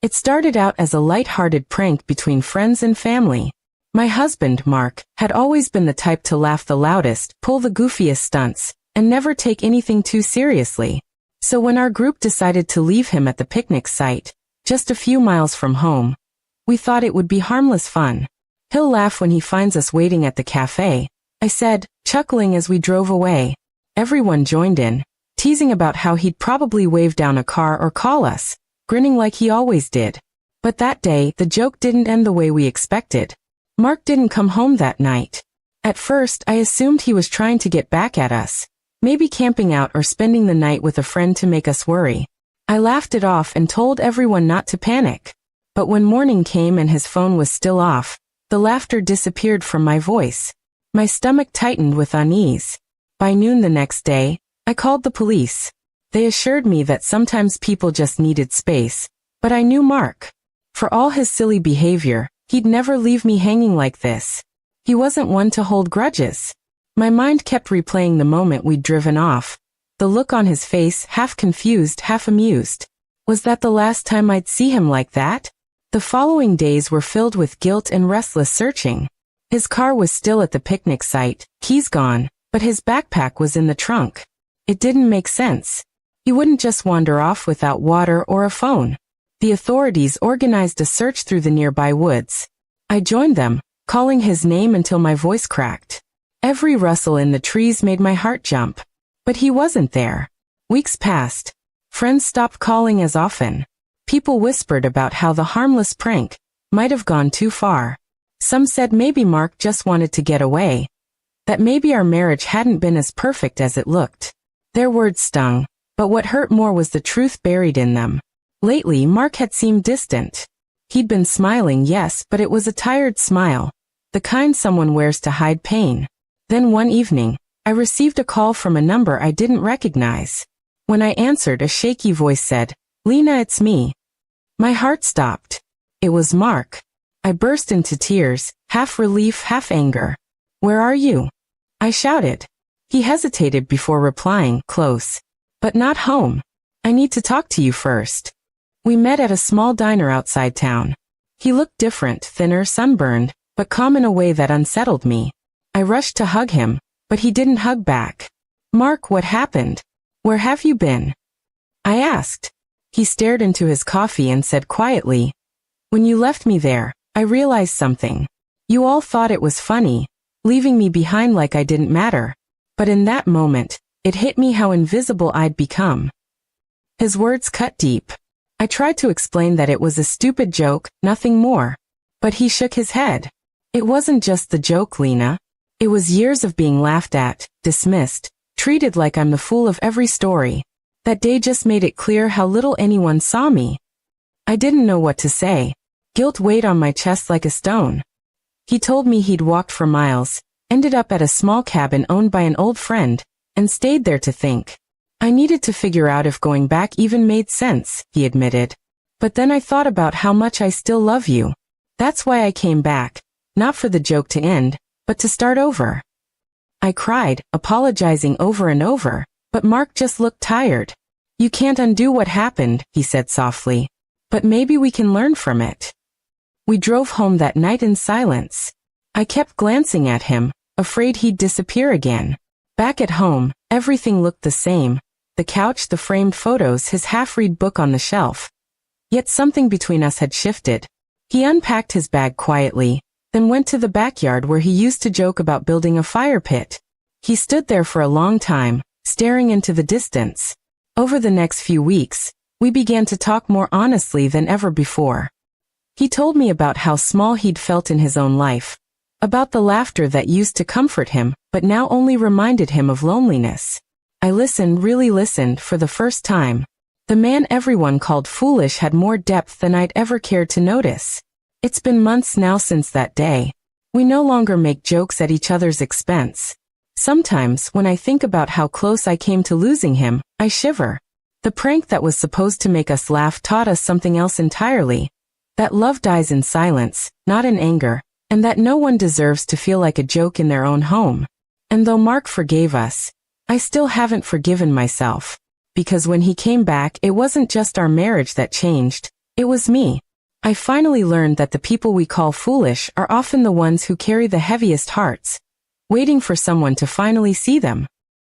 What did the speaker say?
It started out as a light-hearted prank between friends and family. My husband, Mark, had always been the type to laugh the loudest, pull the goofiest stunts, and never take anything too seriously. So when our group decided to leave him at the picnic site, just a few miles from home, we thought it would be harmless fun. "He'll laugh when he finds us waiting at the cafe," I said, chuckling as we drove away. Everyone joined in, teasing about how he'd probably wave down a car or call us, grinning like he always did. But that day, the joke didn't end the way we expected. Mark didn't come home that night. At first, I assumed he was trying to get back at us, maybe camping out or spending the night with a friend to make us worry. I laughed it off and told everyone not to panic. But when morning came and his phone was still off, the laughter disappeared from my voice. My stomach tightened with unease. By noon the next day, I called the police. They assured me that sometimes people just needed space, but I knew Mark. For all his silly behavior, he'd never leave me hanging like this. He wasn't one to hold grudges. My mind kept replaying the moment we'd driven off. The look on his face, half confused, half amused. Was that the last time I'd see him like that? The following days were filled with guilt and restless searching. His car was still at the picnic site, keys gone, but his backpack was in the trunk. It didn't make sense. He wouldn't just wander off without water or a phone. The authorities organized a search through the nearby woods. I joined them, calling his name until my voice cracked. Every rustle in the trees made my heart jump. But he wasn't there. Weeks passed. Friends stopped calling as often. People whispered about how the harmless prank might have gone too far. Some said maybe Mark just wanted to get away. That maybe our marriage hadn't been as perfect as it looked. Their words stung, but what hurt more was the truth buried in them. Lately, Mark had seemed distant. He'd been smiling, yes, but it was a tired smile, the kind someone wears to hide pain. Then one evening, I received a call from a number I didn't recognize. When I answered, a shaky voice said, "Lena, it's me." My heart stopped. It was Mark. I burst into tears, half relief, half anger. "Where are you?" I shouted. He hesitated before replying, "Close. But not home. I need to talk to you first." We met at a small diner outside town. He looked different, thinner, sunburned, but calm in a way that unsettled me. I rushed to hug him, but he didn't hug back. "Mark, what happened? Where have you been?" I asked. He stared into his coffee and said quietly, "When you left me there, I realized something. You all thought it was funny, leaving me behind like I didn't matter. But in that moment, it hit me how invisible I'd become." His words cut deep. I tried to explain that it was a stupid joke, nothing more. But he shook his head. "It wasn't just the joke, Lena. It was years of being laughed at, dismissed, treated like I'm the fool of every story. That day just made it clear how little anyone saw me." I didn't know what to say. Guilt weighed on my chest like a stone. He told me he'd walked for miles, ended up at a small cabin owned by an old friend, and stayed there to think. I needed to figure out if going back even made sense, he admitted. But then I thought about how much I still love you. That's why I came back, not for the joke to end, but to start over. I cried, apologizing over and over, but Mark just looked tired. "You can't undo what happened," he said softly. "But maybe we can learn from it." We drove home that night in silence. I kept glancing at him, afraid he'd disappear again. Back at home, everything looked the same. The couch, the framed photos, his half-read book on the shelf. Yet something between us had shifted. He unpacked his bag quietly, then went to the backyard where he used to joke about building a fire pit. He stood there for a long time, staring into the distance. Over the next few weeks, we began to talk more honestly than ever before. He told me about how small he'd felt in his own life, about the laughter that used to comfort him, but now only reminded him of loneliness. I listened, really listened, for the first time. The man everyone called foolish had more depth than I'd ever cared to notice. It's been months now since that day. We no longer make jokes at each other's expense. Sometimes, when I think about how close I came to losing him, I shiver. The prank that was supposed to make us laugh taught us something else entirely. That love dies in silence, not in anger, and that no one deserves to feel like a joke in their own home. And though Mark forgave us, I still haven't forgiven myself. Because when he came back, it wasn't just our marriage that changed, It was me. I finally learned that the people we call foolish are often the ones who carry the heaviest hearts, waiting for someone to finally see them.